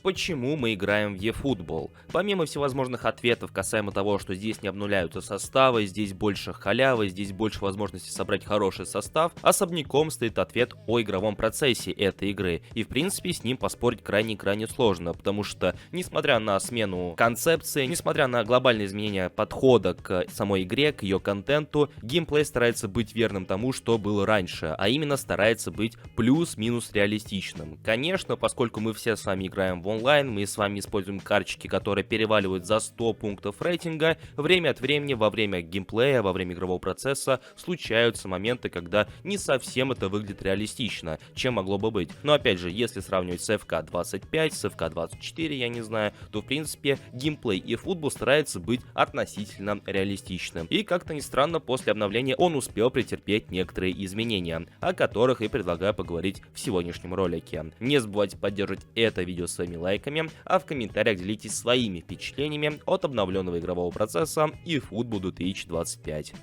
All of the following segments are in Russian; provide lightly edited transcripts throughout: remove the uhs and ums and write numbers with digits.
Почему мы играем в eFootball? Помимо всевозможных ответов касаемо того, что здесь не обнуляются составы, здесь больше халявы, здесь больше возможности собрать хороший состав, особняком стоит ответ о игровом процессе этой игры. И в принципе с ним поспорить крайне сложно, потому что несмотря на смену концепции, несмотря на глобальные изменения подхода к самой игре, к ее контенту, геймплей старается быть верным тому, что было раньше, а именно старается быть плюс-минус реалистичным. Конечно, поскольку мы все с вами играем в онлайн, мы с вами используем карточки, которые переваливают за 100 пунктов рейтинга, время от времени, во время геймплея, во время игрового процесса случаются моменты, когда не совсем это выглядит реалистично, чем могло бы быть. Но опять же, если сравнивать с FK25, с FK24, я не знаю, то в принципе геймплей eFootball старается быть относительно реалистичным. И как-то ни странно, после обновления он успел претерпеть некоторые изменения, о которых и предлагаю поговорить в сегодняшнем ролике. Не забывайте поддерживать это видео своими лайками, а в комментариях делитесь своими впечатлениями от обновленного игрового процесса eFootball 2025.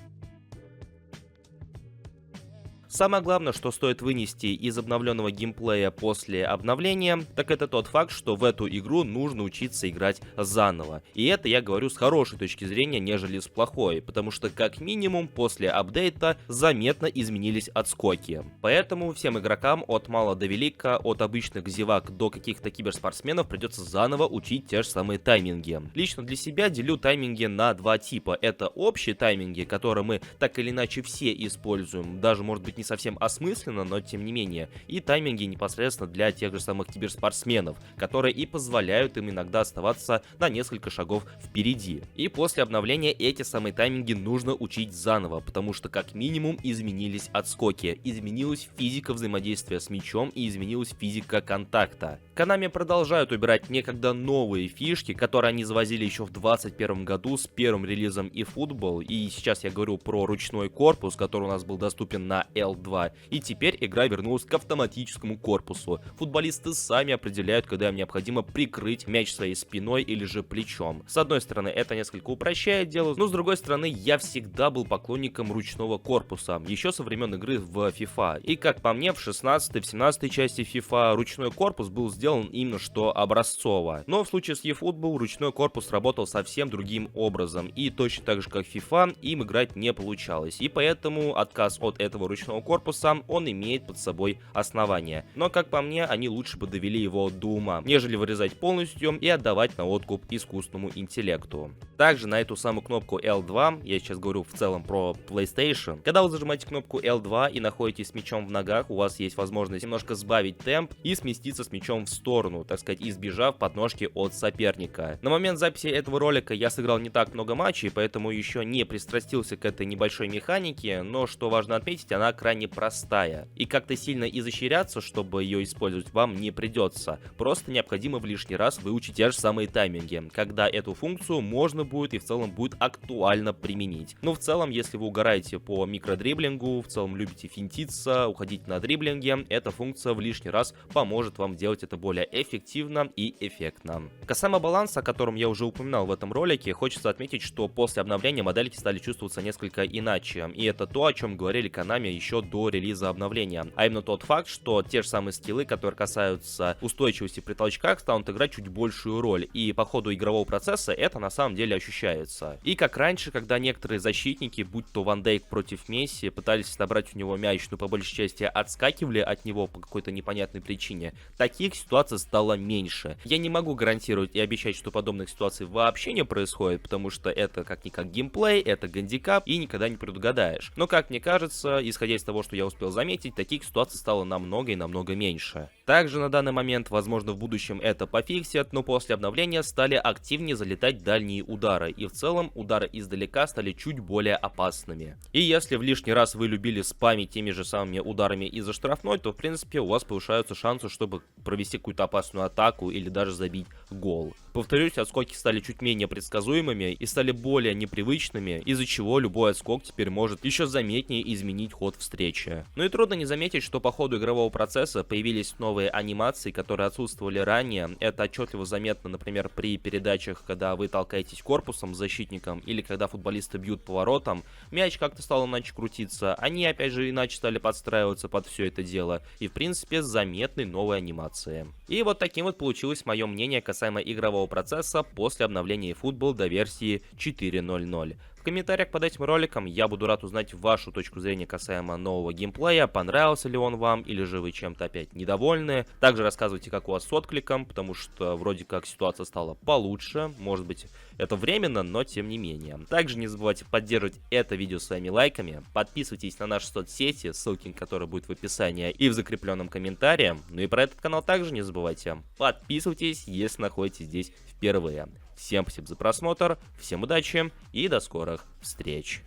Самое главное, что стоит вынести из обновленного геймплея после обновления, так это тот факт, что в эту игру нужно учиться играть заново. И это я говорю с хорошей точки зрения, нежели с плохой, потому что как минимум после апдейта заметно изменились отскоки. Поэтому всем игрокам от мала до велика, от обычных зевак до каких-то киберспортсменов придется заново учить те же самые тайминги. Лично для себя делю тайминги на два типа. Это общие тайминги, которые мы так или иначе все используем, даже может быть не совсем осмысленно, но тем не менее, и тайминги непосредственно для тех же самых киберспортсменов, которые и позволяют им иногда оставаться на несколько шагов впереди. И после обновления эти самые тайминги нужно учить заново, потому что как минимум изменились отскоки, изменилась физика взаимодействия с мячом и изменилась физика контакта. Konami продолжают убирать некогда новые фишки, которые они завозили еще в 2021 году с первым релизом eFootball, и сейчас я говорю про ручной корпус, который у нас был доступен на L2, и теперь игра вернулась к автоматическому корпусу. Футболисты сами определяют, когда им необходимо прикрыть мяч своей спиной или же плечом. С одной стороны, это несколько упрощает дело, но с другой стороны, я всегда был поклонником ручного корпуса, еще со времен игры в FIFA. И как по мне, в 16-й, в 17-й части FIFA ручной корпус был сделан именно что образцово. Но в случае с eFootball ручной корпус работал совсем другим образом, и точно так же как FIFA им играть не получалось. И поэтому отказ от этого ручного корпуса, он имеет под собой основание. Но, как по мне, они лучше бы довели его до ума, нежели вырезать полностью и отдавать на откуп искусственному интеллекту. Также на эту самую кнопку L2, я сейчас говорю в целом про PlayStation, когда вы зажимаете кнопку L2 и находитесь с мячом в ногах, у вас есть возможность немножко сбавить темп и сместиться с мячом в сторону, так сказать, избежав подножки от соперника. На момент записи этого ролика я сыграл не так много матчей, поэтому еще не пристрастился к этой небольшой механике, но, что важно отметить, она крайне простая. И как-то сильно изощряться, чтобы ее использовать, вам не придется. Просто необходимо в лишний раз выучить те же самые тайминги, когда эту функцию можно будет и в целом будет актуально применить. Но в целом, если вы угораете по микродриблингу, в целом любите финтиться, уходить на дриблинге, эта функция в лишний раз поможет вам делать это более эффективно и эффектно. Касаемо баланса, о котором я уже упоминал в этом ролике, хочется отметить, что после обновления модельки стали чувствоваться несколько иначе. И это то, о чем говорили Konami еще до релиза обновления. А именно тот факт, что те же самые скиллы, которые касаются устойчивости при толчках, станут играть чуть большую роль. И по ходу игрового процесса это на самом деле ощущается. И как раньше, когда некоторые защитники, будь то Ван Дейк против Месси, пытались отобрать у него мяч, но по большей части отскакивали от него по какой-то непонятной причине, таких ситуаций стало меньше. Я не могу гарантировать и обещать, что подобных ситуаций вообще не происходит, потому что это как-никак геймплей, это гандикап, и никогда не предугадаешь. Но как мне кажется, исходя из того, что я успел заметить, таких ситуаций стало намного и намного меньше. Также на данный момент, возможно, в будущем это пофиксят, но после обновления стали активнее залетать дальние удары, и в целом удары издалека стали чуть более опасными. И если в лишний раз вы любили спамить теми же самыми ударами из-за штрафной, то в принципе у вас повышаются шансы, чтобы провести какую-то опасную атаку или даже забить гол. Повторюсь, отскоки стали чуть менее предсказуемыми и стали более непривычными, из-за чего любой отскок теперь может еще заметнее изменить ход встречи. Ну и трудно не заметить, что по ходу игрового процесса появились новые анимации, которые отсутствовали ранее. Это отчетливо заметно, например, при передачах, когда вы толкаетесь корпусом с защитником или когда футболисты бьют поворотом, мяч как-то стал иначе крутиться, они опять же иначе стали подстраиваться под все это дело и в принципе заметны новые анимации. И вот таким вот получилось мое мнение касаемо игрового процесса после обновления eFootball до версии 4.0.0. В комментариях под этим роликом я буду рад узнать вашу точку зрения касаемо нового геймплея, понравился ли он вам, или же вы чем-то опять недовольны. Также рассказывайте, как у вас с откликом, потому что вроде как ситуация стала получше, может быть это временно, но тем не менее. Также не забывайте поддерживать это видео своими лайками, подписывайтесь на наши соцсети, ссылки на которые будут в описании и в закрепленном комментарии. Ну и про этот канал также не забывайте. Подписывайтесь, если находитесь здесь впервые. Всем спасибо за просмотр, всем удачи и до скорых встреч.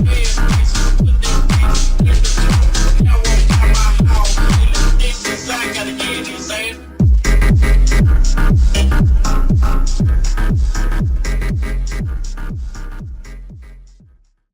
Hey.